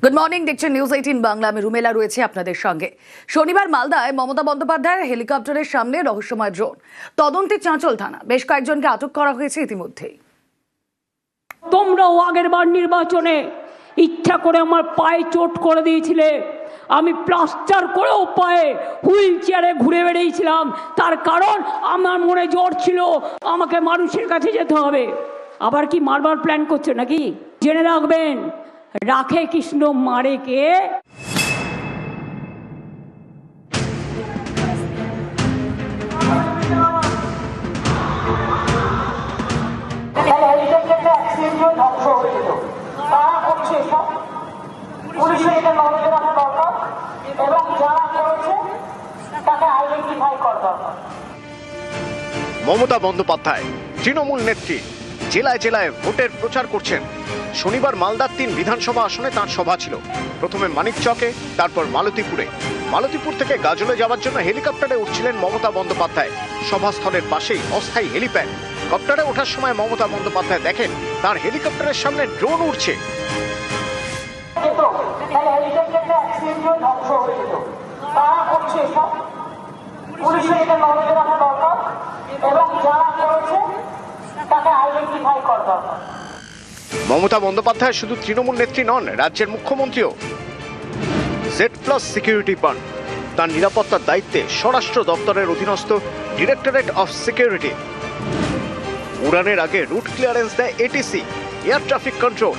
Good morning, দেখছেন news 18 Bangla. আমি রুমেলা রয়েছে আপনাদের সঙ্গে। শনিবার মালদায় মমতা বন্দ্যোপাধ্যায়ের হেলিকপ্টারের সামনে রহস্যময় ড্রোন। তদন্তে চাঁচল থানা। বেশ কয়েকজনকে আটক করা হয়েছে ইতিমধ্যেই। তোমরাও আগের বার নির্বাচনে ইচ্ছা করে আমার পায়ে চোট করে দিয়েছিলে। আমি প্লাস্টার করেও পায়ে হুইল চেয়ারে ঘুরে বেড়িয়েছিলাম। তার কারণ আমার মনে জোর ছিল আমাকে মানুষের কাছে যেতে হবে। আবার কি মারবার প্ল্যান করছো নাকি? জেনে রাখবেন, রাখে কৃষ্ণ মারে কে। মমতা বন্দ্যোপাধ্যায় তৃণমূল নেত্রী জেলায় জেলায় ভোটের প্রচার করছেন। শনিবার মালদার 3 বিধানসভা আসনে তাঁর সভা ছিল। প্রথমে মানিকচকে, তারপর মালতীপুরে। মালতীপুর থেকে গাজলে যাওয়ার জন্য হেলিকপ্টারে উঠছিলেন মমতা বন্দ্যোপাধ্যায়। সভাস্থলের পাশেই অস্থায়ী হেলিপ্যাড। কপ্টারে ওঠার সময় মমতা বন্দ্যোপাধ্যায় দেখেন তার হেলিকপ্টারের সামনে ড্রোন উড়ছে। মমতা বন্দ্যোপাধ্যায় শুধু তৃণমূল নেত্রী নন, রাজ্যের মুখ্যমন্ত্রীও। Z+ সিকিউরিটি পান। তার নিরাপত্তার দায়িত্বে স্বরাষ্ট্র দপ্তরের অধীনস্থ ডিরেক্টরেট অফ সিকিউরিটি। উড়ানের আগে রুট ক্লিয়ারেন্স দেয় ATC, এয়ার ট্রাফিক কন্ট্রোল।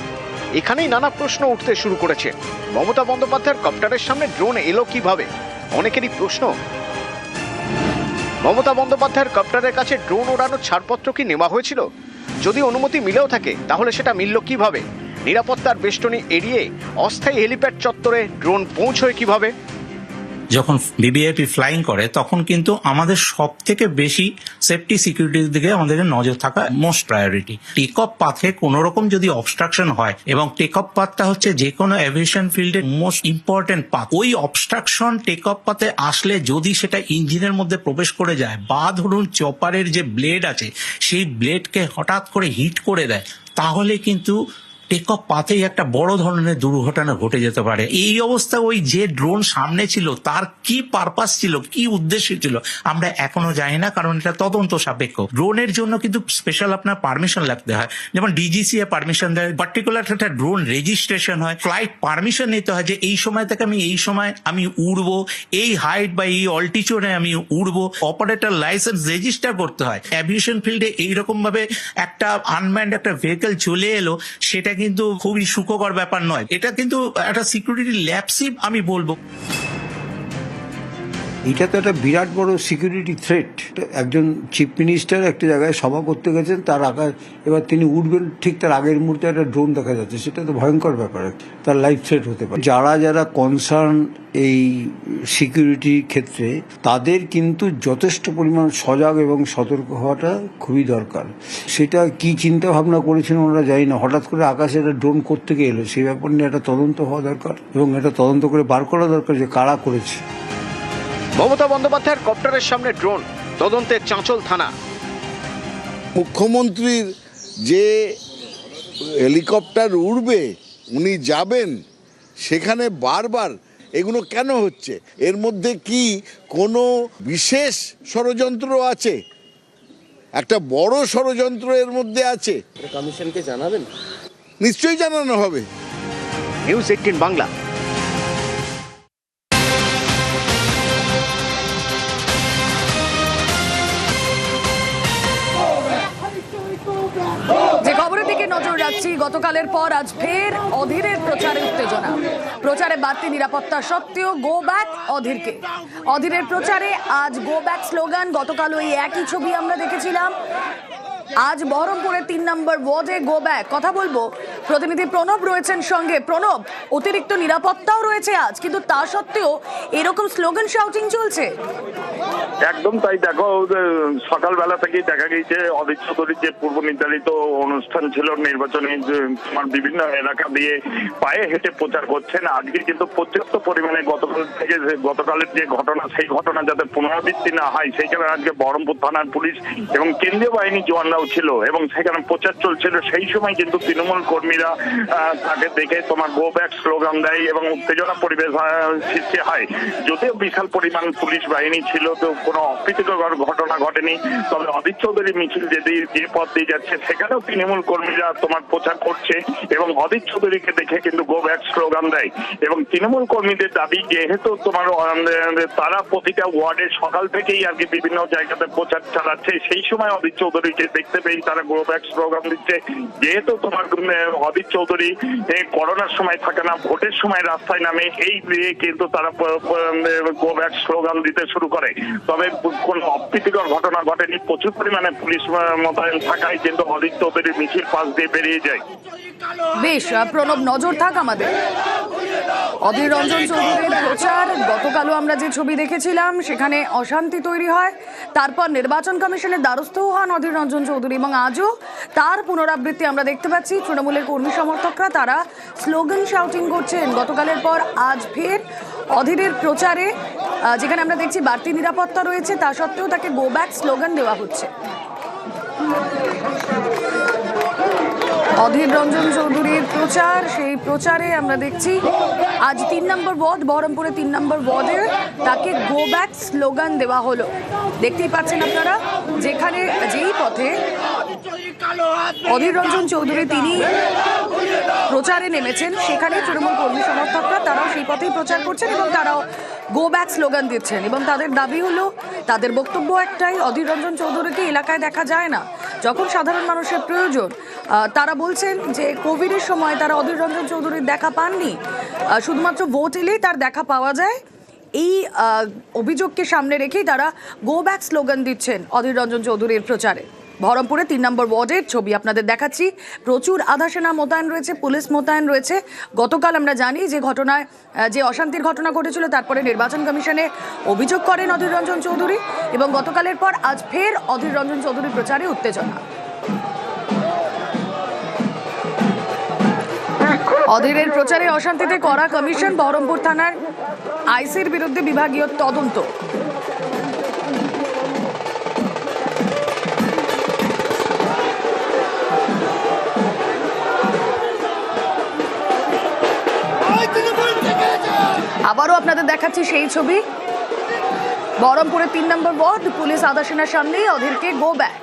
এখানেই নানা প্রশ্ন উঠতে শুরু করেছে। মমতা বন্দ্যোপাধ্যায়ের কপ্টারের সামনে ড্রোন এলো কিভাবে? অনেকেরই প্রশ্ন। মমতা বন্দ্যোপাধ্যায়ের কপ্টারের কাছে ড্রোন ওড়ানোর ছাড়পত্র কি নেওয়া হয়েছিল? যদি অনুমতি মিলেও থাকে তাহলে সেটা মিলল কিভাবে? নিরাপত্তার বেষ্টনী এড়িয়ে অস্থায়ী হেলিপ্যাড চত্বরে ড্রোন পৌঁছয় কিভাবে? যখন ভিভিআইপি ফ্লাইং করে তখন কিন্তু আমাদের সব থেকে বেশি সেফটি সিকিউরিটির দিকে আমাদের নজর থাকা মোস্ট প্রায়োরিটি। টেক অফ পাথে কোন রকম যদি অবস্ট্রাকশন হয়, এবং টেক অফ পাথটা হচ্ছে যে কোনো এভিয়েশন ফিল্ডের মোস্ট ইম্পর্টেন্ট পাথ, ওই অবস্ট্রাকশন টেক অফ পাথে আসলে যদি সেটা ইঞ্জিনের মধ্যে প্রবেশ করে যায়, বা ধরুন চপারের যে ব্লেড আছে সেই ব্লেডকে হঠাৎ করে হিট করে দেয়, তাহলে কিন্তু টেক অফ পাথেই একটা বড় ধরনের দুর্ঘটনা ঘটে যেতে পারে। এই অবস্থা ওই যে ড্রোন সামনে ছিল তার কি পারপাস ছিল, কি উদ্দেশ্য ছিল আমরা এখনো জানি না, কারণ এটা তদন্ত সাপেক্ষ। ড্রোনের জন্য কিন্তু স্পেশাল আপনার পারমিশন লাগতে হয়, যেমন DGCA পারমিশন দেয়, পার্টিকুলার একটা ড্রোন রেজিস্ট্রেশন হয়, ফ্লাইট পারমিশন নিতে হয় যে এই সময় থেকে এই সময় আমি উড়বো, এই হাইট বা এই অল্টিটিউডে আমি উড়বো, অপারেটর লাইসেন্স রেজিস্টার করতে হয়। অ্যাভিয়েশন ফিল্ডে এইরকম ভাবে একটা আনম্যান্ড একটা ভেহিকল চলে এলো, সেটা কিন্তু খুবই সুখকর ব্যাপার নয়। এটা কিন্তু একটা সিকিউরিটি ল্যাপসি আমি বলবো। এটা তো একটা বিরাট বড় সিকিউরিটি থ্রেট। একজন চিফ মিনিস্টার একটা জায়গায় সভা করতে গেছেন, তার আগে এবার তিনি উঠবেন, ঠিক তার আগের মুহূর্তে একটা ড্রোন দেখা যাচ্ছে। সেটা তো ভয়ঙ্কর ব্যাপার, তার লাইফ থ্রেট হতে পারে। যারা যারা কনসার্ন এই সিকিউরিটির ক্ষেত্রে, তাদের কিন্তু যথেষ্ট পরিমাণ সজাগ এবং সতর্ক হওয়াটা খুবই দরকার। সেটা কি চিন্তা ভাবনা করেছেন ওনারা জানি না, হঠাৎ করে আকাশে একটা ড্রোন কোত্থেকে এলো সেই ব্যাপার নিয়ে একটা তদন্ত হওয়া দরকার, এবং এটা তদন্ত করে বার করা দরকার যে কারা করেছে। মমতা বন্দ্যোপাধ্যায়ের কপ্টারের সামনে ড্রোন, তদন্তে চাঁচল থানা। মুখ্যমন্ত্রীর যে হেলিকপ্টার উড়বে, উনি যাবেন, সেখানে বারবার এগুলো কেন হচ্ছে? এর মধ্যে কি কোনো বিশেষ ষড়যন্ত্র আছে? একটা বড় ষড়যন্ত্র এর মধ্যে আছে। কমিশনকে জানাবেন? নিশ্চয়ই জানানো হবে। নিউজ 18 বাংলা। যে খবরের দিকে নজর রাখছি, গতকালের পর আজ ফের অধীরের প্রচারে উত্তেজনা। প্রচারে বাড়তি নিরাপত্তা সত্ত্বেও গো ব্যাক অধীরকে। অধীরের প্রচারে আজ গো ব্যাক স্লোগান। গতকাল ওই একই ছবি আমরা দেখেছিলাম। আজ বহরমপুরের 3 নম্বর ওয়ার্ডে গো ব্যাক। কথা বলবো, প্রতিনিধি প্রণব রয়েছেন সঙ্গে। প্রণব, অতিরিক্ত নিরাপত্তাও রয়েছে আজ, কিন্তু তা সত্ত্বেও এরকম স্লোগান শাউটিং চলছে। একদম তাই। দেখো, সকালবেলা থেকেই দেখা গেছে অধীর চৌধুরীর যে পূর্ব নির্ধারিত অনুষ্ঠান ছিল নির্বাচনী, তোমার বিভিন্ন এলাকা দিয়ে পায়ে হেঁটে প্রচার করছেন। আজকে কিন্তু পর্যাপ্ত পরিমাণে গতকালের যে ঘটনা, সেই ঘটনা যাতে পুনরাবৃত্তি না হয় সেই কারণে আজকে বহরমপুর থানার পুলিশ এবং কেন্দ্রীয় বাহিনী জওয়ানরাও কোথাও ছিল এবং সেখানে প্রচার চলছিল, সেই সময় কিন্তু তৃণমূল কর্মীরা তাকে দেখে তোমার গো ব্যাক স্লোগান দেয় এবং উত্তেজনা পরিবেশ সৃষ্টি হয়। যদিও বিশাল পরিমাণ পুলিশ বাহিনী ছিল, তো কোনো অপ্রীতিকর ঘটনা ঘটেনি। তবে অধীর চৌধুরী মিছিল যে পথ দিয়ে যাচ্ছে সেখানেও তৃণমূল কর্মীরা তোমার প্রচার করছে এবং অধীর চৌধুরীকে দেখে কিন্তু গো ব্যাক স্লোগান দেয়। এবং তৃণমূল কর্মীদের দাবি, যেহেতু তোমার তারা প্রতিটা ওয়ার্ডে সকাল থেকেই আর কি বিভিন্ন জায়গাতে প্রচার চালাচ্ছে, সেই সময় অধীর চৌধুরীকে দেখতে পেয়ে তারা গো ব্যাক স্লোগান দিচ্ছে। যেহেতু তোমার অধীর চৌধুরী করোনার সময় থাকে না, ভোটের সময় রাস্তায় নামে, এই কিন্তু তারা গো ব্যাক স্লোগান দিতে শুরু করে। তবে কোন অপ্রীতিকর ঘটনা ঘটেনি, প্রচুর পরিমাণে পুলিশ মোতায়েন থাকায় কিন্তু অধীর চৌধুরীর মিছিল পাশ দিয়ে বেরিয়ে যায়। বেশ, প্রণব নজর থাক আমাদের। অধীর রঞ্জন চৌধুরীর প্রচার, গতকালও আমরা যে ছবি দেখেছিলাম সেখানে অশান্তি তৈরি হয়, তারপর নির্বাচন কমিশনের দ্বারস্থও হন অধীর রঞ্জন চৌধুরী এবং আজও তার পুনরাবৃত্তি আমরা দেখতে পাচ্ছি। তৃণমূলের কর্মী সমর্থকরা তারা স্লোগান শাউটিং করছেন। গতকালের পর আজ ফের অধীরের প্রচারে, যেখানে আমরা দেখছি বাড়তি নিরাপত্তা রয়েছে, তা সত্ত্বেও তাকে গো ব্যাক স্লোগান দেওয়া হচ্ছে। অধীর রঞ্জন চৌধুরীর প্রচার, সেই প্রচারে আমরা দেখছি আজ 3 নম্বর ওয়ার্ড, বহরমপুরে 3 নম্বর ওয়ার্ডে তাকে গো ব্যাক স্লোগান দেওয়া হলো। দেখতেই পাচ্ছেন আপনারা, যেখানে যেই পথে অধীর রঞ্জন চৌধুরী তিনি প্রচারে নেমেছেন, সেখানে তৃণমূল কর্মী সমর্থকরা তারাও সেই পথেই প্রচার করছেন এবং তারাও গো ব্যাক স্লোগান দিচ্ছেন। এবং তাদের দাবি হলো, তাদের বক্তব্য একটাই, অধীর রঞ্জন চৌধুরীকে এলাকায় দেখা যায় না যখন সাধারণ মানুষের প্রয়োজন। তারা বলছেন যে কোভিডের সময় তারা অধীর রঞ্জন চৌধুরীর দেখা পাননি, শুধুমাত্র ভোট এলেই তার দেখা পাওয়া যায়। এই অভিযোগকে সামনে রেখেই তারা গো ব্যাক স্লোগান দিচ্ছেন অধীর রঞ্জন চৌধুরীর প্রচারে। বহরমপুরে 3 নম্বর ওয়ার্ডের ছবি আপনাদের দেখাচ্ছি। প্রচুর আধা সেনা মোতায়েন রয়েছে, পুলিশ মোতায়েন রয়েছে। গতকাল আমরা জানি যে ঘটনায়, যে অশান্তির ঘটনা ঘটেছিল, তারপরে নির্বাচন কমিশনে অভিযোগ করেন অধীর রঞ্জন চৌধুরী এবং গতকালের পর আজ ফের অধীর রঞ্জন চৌধুরীর প্রচারে উত্তেজনা। অধীরের প্রচারে অশান্তিতে কড়া কমিশন, বহরমপুর থানার আইসির বিরুদ্ধে বিভাগীয় তদন্ত। আবারও আপনাদের দেখাচ্ছি সেই ছবি। বহরমপুরের 3 নম্বর ওয়ার্ড, পুলিশ আধা সেনার সামনেই অধীরকে গো ব্যাক।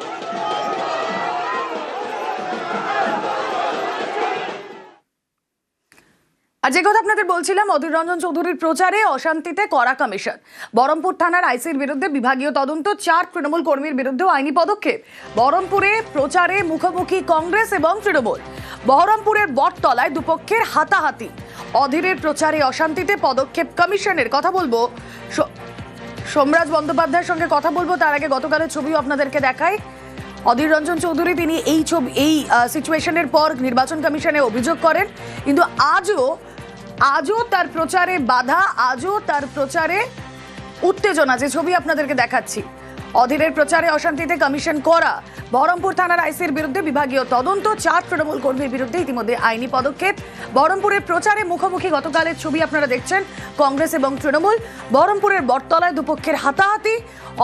আর যে কথা আপনাদের বলছিলাম, অধীর রঞ্জন চৌধুরীর প্রচারে অশান্তিতে কড়া কমিশন, বহরমপুর থানার আইসির বিরুদ্ধে বিভাগীয় তদন্ত, 4 তৃণমূল কর্মীর বিরুদ্ধেও আইনি পদক্ষেপ। বহরমপুরে প্রচারে মুখোমুখি কংগ্রেস এবং তৃণমূল। বহরমপুরের বটতলায় দুপক্ষের হাতাহাতি। অধীরের প্রচারে অশান্তিতে পদক্ষেপ কমিশনের। কথা বলবো সোমরাজ বন্দ্যোপাধ্যায়ের সঙ্গে, কথা বলবো তার আগে গতকালের ছবিও আপনাদেরকে দেখাই। অধীর রঞ্জন চৌধুরী তিনি এই সিচুয়েশনের পর নির্বাচন কমিশনে অভিযোগ করেন, কিন্তু আজও তার প্রচারে বাধা, আজও তার প্রচারে উত্তেজনা। যে ছবি আপনাদেরকে দেখাচ্ছি, অধীরের প্রচারে অশান্তিতে কমিশন করা, বহরমপুর থানার আইসির বিরুদ্ধে বিভাগীয় তদন্ত, 4 তৃণমূল কর্মীর বিরুদ্ধে ইতিমধ্যে আইনি পদক্ষেপ। বহরমপুরের প্রচারে মুখোমুখি গতকালের ছবি আপনারা দেখছেন, কংগ্রেস এবং তৃণমূল। বহরমপুরের বটতলায় দুপক্ষের হাতাহাতি।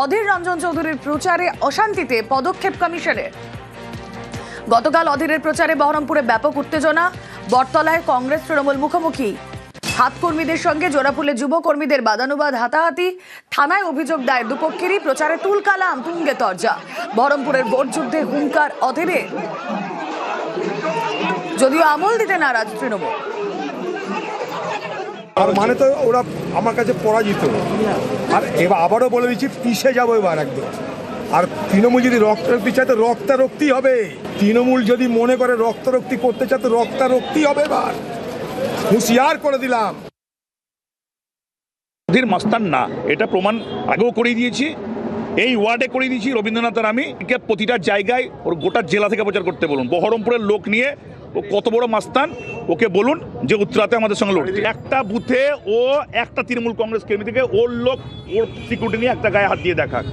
অধীর রঞ্জন চৌধুরীর প্রচারে অশান্তিতে পদক্ষেপ কমিশনের। গতকাল অধীরের প্রচারে বহরমপুরে ব্যাপক উত্তেজনা। বটতলায় কংগ্রেস তৃণমূল মুখোমুখি। হাতকর্মীদের সঙ্গে জোড়াফুলে যুব কর্মীদের বাদানুবাদ, হাতাহাতি। থানায় অভিযোগ দায়ের দুপক্ষেরই। প্রচারে তুলকালাম, তুঙ্গে তরজা। বহরমপুরের ভোট যুদ্ধে হুঙ্কার অধীরের, যদিও আমল দিতে নারাজ তৃণমূল। আর মানে তো ওরা আমার কাছে পরাজিত, আর এবার আবারও বলে দিচ্ছি পিছিয়ে যাবো এবার একদম। আর তৃণমূল যদি রক্তারক্তি চায় তো রক্তারক্তি হবে। তৃণমূল যদি মনে করে রক্তারক্তি করতে চায় তো রক্তারক্তি হবে। এবার হুঁশিয়ার করে দিলাম। অধীর মাস্তান না, এটা প্রমাণ আগেও করে দিয়েছি, এই ওয়ার্ডে করে দিয়েছি। রবীন্দ্রনাথের আমি প্রতিটা জায়গায় ওর গোটা জেলা থেকে প্রচার করতে বলুন। বহরমপুরের লোক নিয়ে ও কত বড় মাস্তান, ওকে বলুন যে উত্তরাতে আমাদের সঙ্গে লড়ছে। একটা বুথে ও একটা তৃণমূল কংগ্রেস কর্মী থেকে ওর লোক ওর সিকিউরিটি নিয়ে একটা গায়ে হাত দিয়ে দেখাক,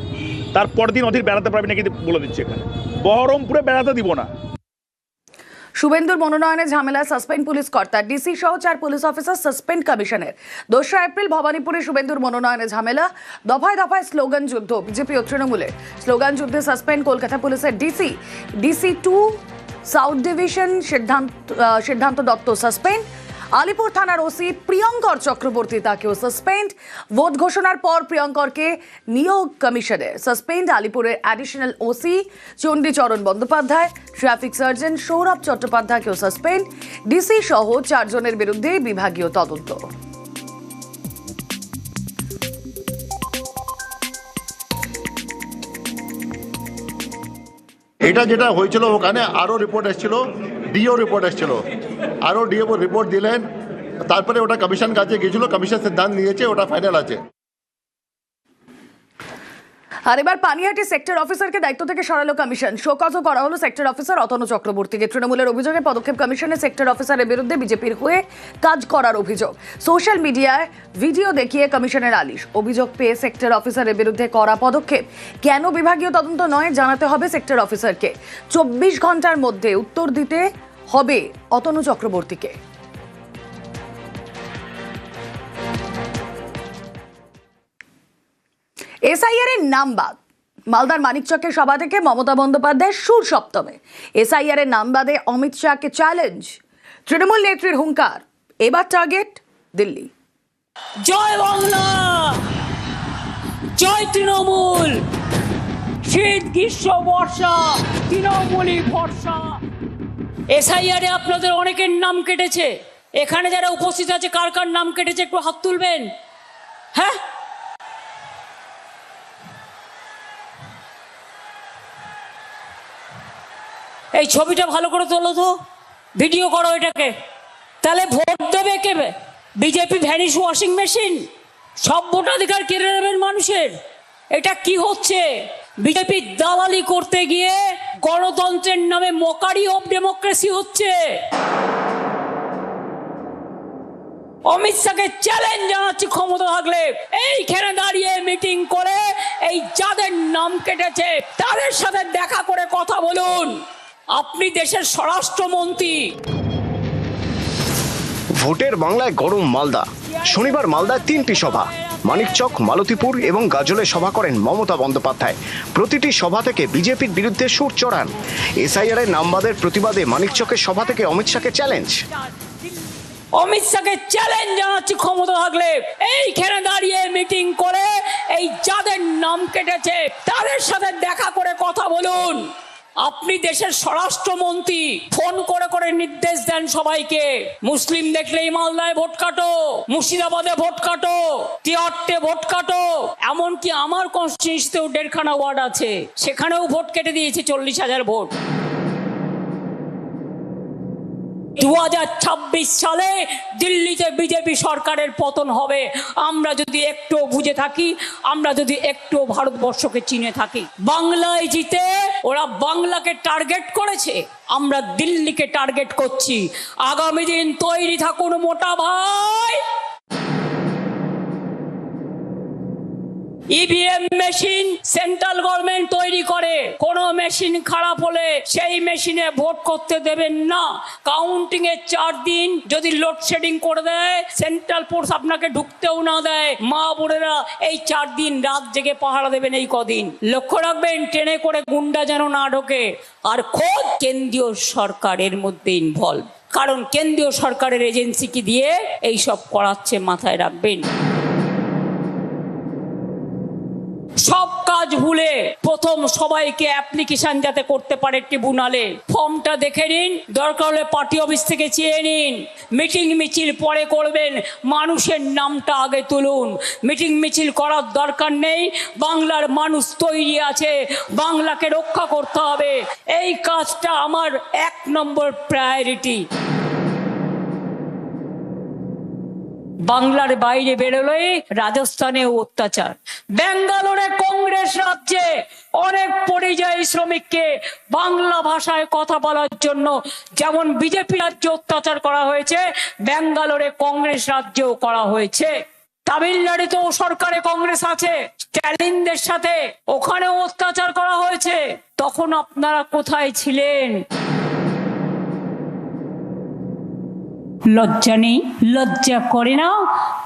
তারপর দিন অধীর বেড়াতে পারবে নাকি বলে দিচ্ছে। এখানে বহরমপুরে বেড়াতে দিব না। শুভেন্দুর মনোনয়নে ঝামেলা, সাসপেন্ড পুলিশ কর্তা, ডিসি সহ 4 পুলিশ অফিসার সাসপেন্ড কমিশনের। 2রা এপ্রিল ভবানীপুরে শুভেন্দুর মনোনয়নে ঝামেলা, দফায় দফায় স্লোগান যুদ্ধ বিজেপি ও তৃণমূলের। স্লোগান যুদ্ধে সাসপেন্ড কলকাতা পুলিশের ডিসি 2 সাউথ ডিভিশন সিদ্ধান্ত দত্ত সাসপেন্ড। আলিপুর থানার ওসি প্রিয়ঙ্কর চক্রবর্তী, তাকেও সাসপেন্ড। ভোট ঘোষণার পর প্রিয়ঙ্করকে নিয়োগ কমিশনের সাসপেন্ড। আলিপুরের additional OC Chandicharan Bandyopadhyay, traffic sergeant Sourav চট্টোপাধ্যায়কেও সাসপেন্ড। ডিসি সহ 4 জনের বিরুদ্ধে বিভাগীয় তদন্ত। এটা যেটা হয়েছিল ওখানে আরও রিপোর্ট এসেছিল, ডিও রিপোর্ট এসেছিল, আরও ডিও রিপোর্ট দিলেন, তারপরে ওটা কমিশন কাছে গিয়েছিল, কমিশন সিদ্ধান্ত নিয়েছে, ওটা ফাইনাল আছে। আর এবার পানিহাটি সেক্টর অফিসারকে দায়িত্ব থেকে সরালো কমিশন। শোকজও করা হলো সেক্টর অফিসার অতনু চক্রবর্তীকে। তৃণমূলের অভিযোগে পদক্ষেপ কমিশনের। সেক্টর অফিসারের বিরুদ্ধে বিজেপির হয়ে কাজ করার অভিযোগ। সোশ্যাল মিডিয়ায় ভিডিও দেখিয়ে কমিশনের আলিশ। অভিযোগ পেয়ে সেক্টর অফিসারের বিরুদ্ধে করা পদক্ষেপ। কেন বিভাগীয় তদন্ত নয় জানাতে হবে সেক্টর অফিসারকে। 24 ঘন্টার মধ্যে উত্তর দিতে হবে অতনু চক্রবর্তীকে। এসআইআর এর নাম বাদ। মালদার মানিকচকের সভা থেকে মমতা বন্দ্যোপাধ্যায়ের সুর সপ্তমে। এসআইআর এর নাম বাদে অমিত শাহকে চ্যালেঞ্জ। তৃণমূল নেত্রীর হুঙ্কার, এবার টার্গেট দিল্লি। জয় বাংলা, জয় তৃণমূল। শীত গ্রীষ্ম বর্ষা তৃণমূলই ভরসা। এসআইআর এ আপনাদের অনেকের নাম কেটেছে। এখানে যারা উপস্থিত আছে কার কার নাম কেটেছে একটু হাত তুলবেন। হ্যাঁ, এই ছবিটা ভালো করে তোলো তো, ভিডিও করো এটাকে। তাহলে ভোট দেবে কে? BJP vanish washing machine? সব ভোটাধিকার কেড়ে নেবেন মানুষের। এটা কি হচ্ছে? বিজেপি দালালি করতে গিয়ে গণতন্ত্রের নামে মকারি অফ ডেমোক্রেসি হচ্ছে। অমিত শাহকে চ্যালেঞ্জ জানাচ্ছি, ক্ষমতা থাকলে এইখানে দাঁড়িয়ে মিটিং করে এই যাদের নাম কেটেছে তাদের সাথে দেখা করে কথা বলুন। আপনি দেশের স্বরাষ্ট্রমন্ত্রী। ভোটের বাংলায় গরম মালদা। শনিবার মালদায় 3টি সভা, মানিকচক, মালতীপুর এবং গাজলে সভা করেন মমতা বন্দ্যোপাধ্যায়। প্রতিটি সভা থেকে বিজেপির বিরুদ্ধে সুর চড়ান। এসআইআর এর নামবাদের প্রতিবাদে মানিকচকের সভা থেকে অমিত শাহকে চ্যালেঞ্জ। অমিত শাহকে চ্যালেঞ্জ জানাচ্ছি, ক্ষমতা থাকলে এইখানে দাঁড়িয়ে মিটিং করে এই যাদের নাম কেটেছে তাদের সাথে দেখা করে কথা বলুন। আপনি দেশের স্বরাষ্ট্রমন্ত্রী, ফোন করে করে নির্দেশ দেন সবাইকে। মুসলিম দেখলেই মালদায় ভোট কাটো, মুর্শিদাবাদে ভোট কাটো, তিয়াট্টে ভোট কাটো। এমনকি আমার কনস্টিটিউন্সিতেও 1.5খানা ওয়ার্ড আছে, সেখানেও ভোট কেটে দিয়েছে 40,000 ভোট। 2026 সালে দিল্লিতে বিজেপি সরকারের পতন হবে। আমরা যদি একটু বুঝে থাকি, আমরা যদি একটু ভারতবর্ষকে চিনে থাকি। বাংলায় জিতে ওরা বাংলাকে টার্গেট করেছে, আমরা দিল্লিকে টার্গেট করছি। আগামী দিন তৈরি থাকুন মোটা ভাই। ইভিএম মেশিন সেন্ট্রাল গভর্নমেন্ট তৈরি করে। কোন মেশিন খারাপ হলে সেই মেশিনে ভোট করতে দেবেন না। কাউন্টিং এর 4 দিন যদি লোডশেডিং করে দেয়, সেন্ট্রাল ফোর্স আপনাকে ঢুকতেও না দেয়, মা বোনেরা এই 4 দিন রাত জেগে পাহারা দেবেন। এই কদিন লক্ষ্য রাখবেন ট্রেনে করে গুন্ডা যেন না ঢোকে। আর খোদ কেন্দ্রীয় সরকারের মধ্যে ইনভলভ, কারণ কেন্দ্রীয় সরকারের এজেন্সিকে দিয়ে এই সব করাচ্ছে, মাথায় রাখবেন। সব কাজ ভুলে প্রথম সবাইকে অ্যাপ্লিকেশন যাতে করতে পারে ট্রিব্যুনালে, ফর্মটা দেখে নিন, দরকার হলে পার্টি অফিস থেকে চেয়ে নিন। মিটিং মিছিল পরে করবেন, মানুষের নামটা আগে তুলুন। মিটিং মিছিল করার দরকার নেই, বাংলার মানুষ তৈরি আছে, বাংলাকে রক্ষা করতে হবে। এই কাজটা আমার 1 নম্বর প্রায়োরিটি। বাংলার বাইরে বেরোলে রাজস্থানে অত্যাচার, ব্যাঙ্গালোরে কংগ্রেস রাজ্যে অনেক পরিযায়ী শ্রমিককে বাংলা ভাষায় কথা বলার জন্য যেমন বিজেপি রাজ্যে অত্যাচার করা হয়েছে, ব্যাঙ্গালোরে কংগ্রেস রাজ্যেও করা হয়েছে। তামিলনাড়ুতেও সরকারে কংগ্রেস আছে, স্ট্যালিনদের সাথে ওখানেও অত্যাচার করা হয়েছে। তখন আপনারা কোথায় ছিলেন? লজ্জা নেই, লজ্জা করে না?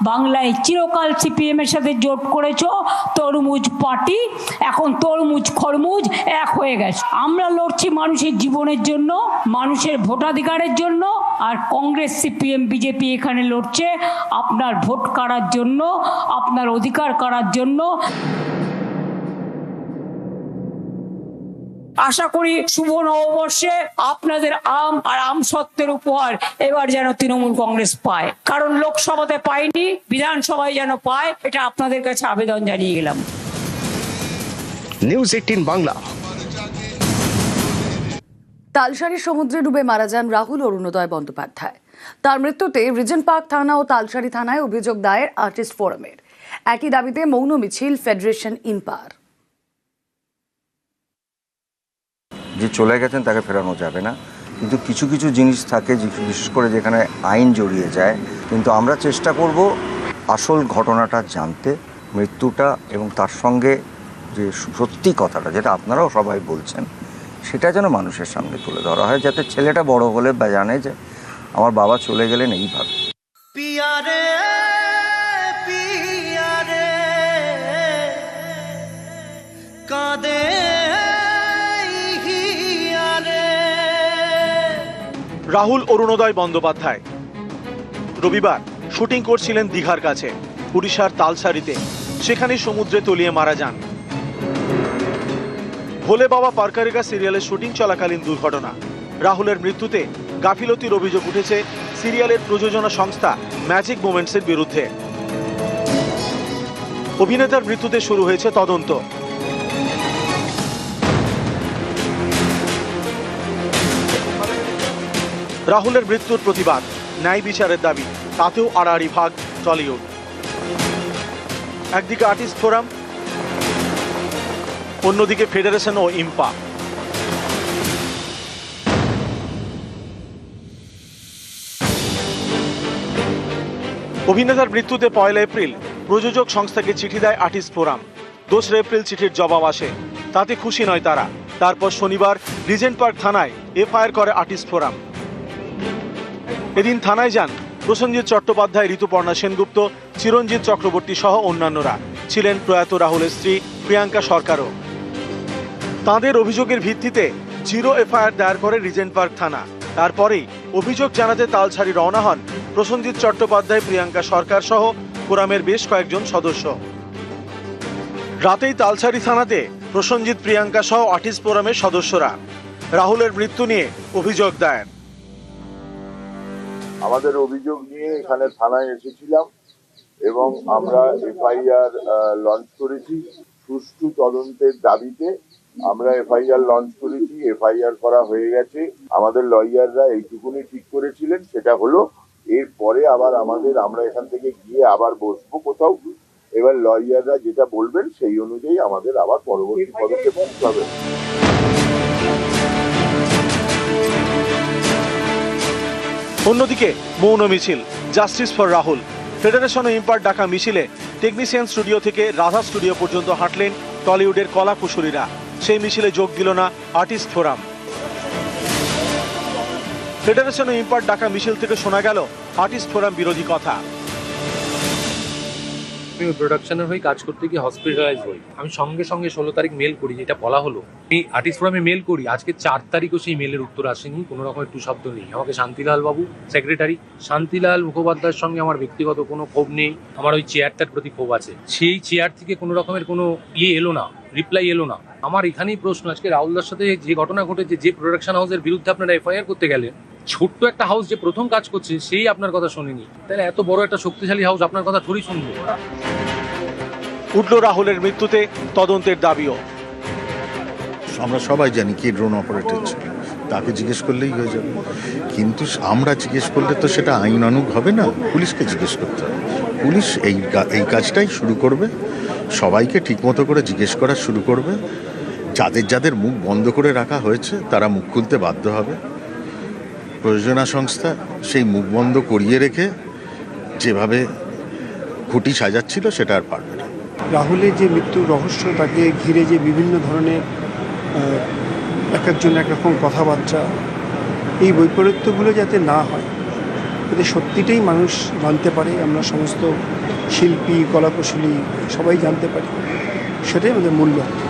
বাংলায় চিরকাল সিপিএম এর সাথে জোট করেছো, তরমুজ পার্টি, এখন তরমুজ খরমুজ এক হয়ে গেছে। আমরা লড়ছি মানুষের জীবনের জন্য, মানুষের ভোটাধিকারের জন্য, আর কংগ্রেস সিপিএম বিজেপি এখানে লড়ছে আপনার ভোট কাড়ার জন্য, আপনার অধিকার কাড়ার জন্য। আশা করি শুভ নববর্ষে আপনাদের আম আর আম সত্ত্বের উপহার এবার যেন তৃণমূল কংগ্রেস পায়, কারণ লোকসভাতে পায়নি, বিধানসভায় যেন পায়, এটা আপনাদের কাছে আবেদন জানিয়ে গেলাম। নিউজ 18 বাংলা। তালসারি সমুদ্রে ডুবে মারা যান রাহুল অরুণোদয় বন্দ্যোপাধ্যায়। তার মৃত্যুতে রিজেন্ট পার্ক থানা ও তালসারি থানায় অভিযোগ দায়ের আর্টিস্ট ফোরামের। একই দাবিতে মৌন মিছিল ফেডারেশন ইম্পার। যে চলে গেছেন তাকে ফেরানো যাবে না, কিন্তু কিছু কিছু জিনিস থাকে বিশেষ করে যেখানে আইন জড়িয়ে যায়। কিন্তু আমরা চেষ্টা করব আসল ঘটনাটা জানতে, মৃত্যুটা এবং তার সঙ্গে যে সত্যি কথাটা যেটা আপনারাও সবাই বলছেন সেটা যেন মানুষের সামনে তুলে ধরা হয়, যাতে ছেলেটা বড় হলে বা জানে যে আমার বাবা চলে গেলেন এইভাবে। রাহুল অরুণোদয় বন্দ্যোপাধ্যায় রবিবার শুটিং করছিলেন দীঘার কাছে উড়িষ্যার তালসারিতে, সেখানে সমুদ্রে তলিয়ে মারা যান। ভোলে বাবা পারকারিকা সিরিয়ালের শুটিং চলাকালীন দুর্ঘটনা। রাহুলের মৃত্যুতে গাফিলতির অভিযোগ উঠেছে সিরিয়ালের প্রযোজনা সংস্থা ম্যাজিক মোমেন্টসের বিরুদ্ধে। অভিনেতার মৃত্যুতে শুরু হয়েছে তদন্ত। রাহুলের মৃত্যুর প্রতিবাদ, ন্যায় বিচারের দাবি, তাতেও আড়াআড়ি ভাগ টলিউড। একদিকে আর্টিস্ট ফোরাম, অন্যদিকে ফেডারেশন ও ইম্পা। অভিনেতার মৃত্যুতে 1 এপ্রিল প্রযোজক সংস্থাকে চিঠি দেয় আর্টিস্ট ফোরাম। 2 এপ্রিল চিঠির জবাব আসে, তাতে খুশি নয় তারা। তারপর শনিবার রিজেন্ট পার্ক থানায় এফআইআর করে আর্টিস্ট ফোরাম। এদিন থানায় যান প্রসেনজিৎ চট্টোপাধ্যায়, ঋতুপর্ণা সেনগুপ্ত, চিরঞ্জিত চক্রবর্তী সহ অন্যান্যরা। ছিলেন প্রয়াত রাহুলের স্ত্রী প্রিয়াঙ্কা সরকারও। তাঁদের অভিযোগের ভিত্তিতে 0 এফআইআর দায়ের করে রিজেন্ট পার্ক থানা। তারপরেই অভিযোগ জানাতে তালসারি রওনা হন প্রসেনজিৎ চট্টোপাধ্যায়, প্রিয়াঙ্কা সরকার সহ ফোরামের বেশ কয়েকজন সদস্য। রাতেই তালসারি থানাতে প্রসেনজিৎ, প্রিয়াঙ্কা সহ আর্টিস্ট ফোরামের সদস্যরা রাহুলের মৃত্যু নিয়ে অভিযোগ দায়ের। আমাদের অভিযোগ নিয়ে এখানে থানায় এসেছিলাম এবং আমরা এফআইআর লঞ্চ করেছি। সুষ্ঠু তদন্তের দাবিতে আমরা এফআইআর লঞ্চ করেছি। এফআইআর করা হয়ে গেছে। আমাদের লয়াররা এইটুকুনি ঠিক করেছিলেন, সেটা হলো এরপরে আবার আমরা এখান থেকে গিয়ে আবার বসবো কোথাও। এবার লয়াররা যেটা বলবেন সেই অনুযায়ী আমাদের আবার পরবর্তী পদক্ষেপ নিতে হবে। অন্যদিকে মৌন মিছিল, জাস্টিস ফর রাহুল। ফেডারেশন ও ইম্পার ডাকা মিছিলে টেকনিশিয়ান স্টুডিও থেকে রাধা স্টুডিও পর্যন্ত হাঁটলেন টলিউডের কলা কুশলীরা। সেই মিছিলে যোগ দিল না আর্টিস্ট ফোরাম। ফেডারেশন ও ইম্পার ডাকা মিছিল থেকে শোনা গেল আর্টিস্ট ফোরাম বিরোধী কথা। আমি প্রোডাকশনের হয়ে কাজ করতে গিয়ে হসপিটালাইজ হই। আমি সঙ্গে সঙ্গে 16 তারিখ মেল করি, যেটা বলা হলো। আমি আর্টিস্ট ফোরামে মেল করি, আজকে 4 তারিখও সেই মেলের উত্তর আসেনি, কোনো রকম একটু শব্দ নেই। আমাকে শান্তিলাল বাবু, সেক্রেটারি শান্তিলাল মুখোপাধ্যায়ের সঙ্গে আমার ব্যক্তিগত কোনো ক্ষোভ নেই, আমার ওই চেয়ারটার প্রতি ক্ষোভ আছে। সেই চেয়ার থেকে কোনো রকমের কোনো এলো না, রিপ্লাই এলো না। আমার এখানেই প্রশ্ন, আজকে রাহুলদার সাথে যে ঘটনা ঘটেছে, যে প্রোডাকশন হাউসের বিরুদ্ধে আপনারা এফআইআর করতে গেলেন, ছোট্ট একটা হাউস যে প্রথম কাজ করছে সেই আপনার কথা শোনেনি, তাহলে এত বড় একটা শক্তিশালী হাউস আপনার কথা থোড়ি শুনবে? উঠল রাহুলের মৃত্যুতে তদন্তের দাবিও। আমরা সবাই জানি কি ড্রোন অপারেটর ছিল, তাকে জিজ্ঞেস করলেই হয়ে যাবে। কিন্তু আমরা জিজ্ঞেস করলে তো সেটা আইনানুগ হবে না, পুলিশকে জিজ্ঞেস করতে হবে। পুলিশ এই কাজটাই শুরু করবে, সবাইকে ঠিকমতো করে জিজ্ঞেস করা শুরু করবে। যাদের মুখ বন্ধ করে রাখা হয়েছে তারা মুখ খুলতে বাধ্য হবে। প্রযোজনা সংস্থা সেই মুখ বন্ধ করিয়ে রেখে যেভাবে খুঁটি সাজাচ্ছিল সেটা আর পারবে না। রাহুলের যে মৃত্যুর রহস্য, তাকে ঘিরে যে বিভিন্ন ধরনের এক একজন একরকম কথাবার্তা, এই বৈপরীত্যগুলো যাতে না হয় যাতে সত্যিটাই মানুষ জানতে পারে, আমরা সমস্ত শিল্পী কলাকুশলী সবাই জানতে পারি, সেটাই আমাদের মূল লক্ষ্য।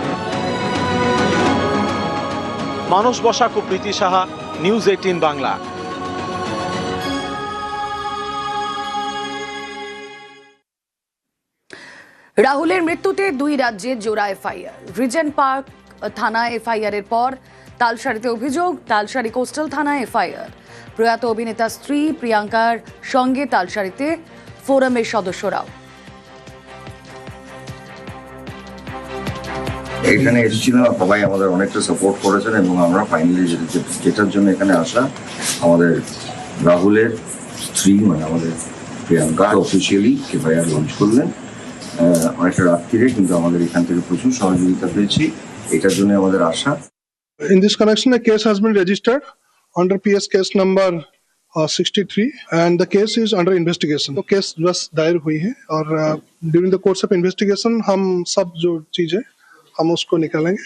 মানস বসাক ও প্রীতি সাহা, নিউজ 18 বাংলা। রাহুলের মৃত্যুতে 2 রাজ্যে জোড়া এফআইআর। রিজেন্ট পার্ক থানায় এফআইআর এর পর তালসারিতে অভিযোগ, তালসারি কোস্টাল থানায় এফআইআর। প্রয়াত অভিনেতা স্ত্রী প্রিয়াঙ্কার সঙ্গে তালসারিতে ফোরামের সদস্যরাও। এখানে এসেছিলাম, সবাই আমাদের অনেকটা সাপোর্ট করেছেন এবং আমরা ফাইনালি যেটার জন্য এখানে আসা, আমাদের রাহুলের স্ত্রী মানে আমাদের প্রিয়াঙ্কা অফিসিয়ালি এফআইআর লঞ্চ করলেন অনেকটা রাত্রিরে, কিন্তু আমাদের এখান থেকে প্রচুর সহযোগিতা পেয়েছি, এটার জন্য আমাদের আশা। In this connection, a case has been registered under PS case number 63 and the case is under investigation. तो केस बस दायर हुई है और during the course of investigation हम सब जो चीजें हम उसको निकालेंगे।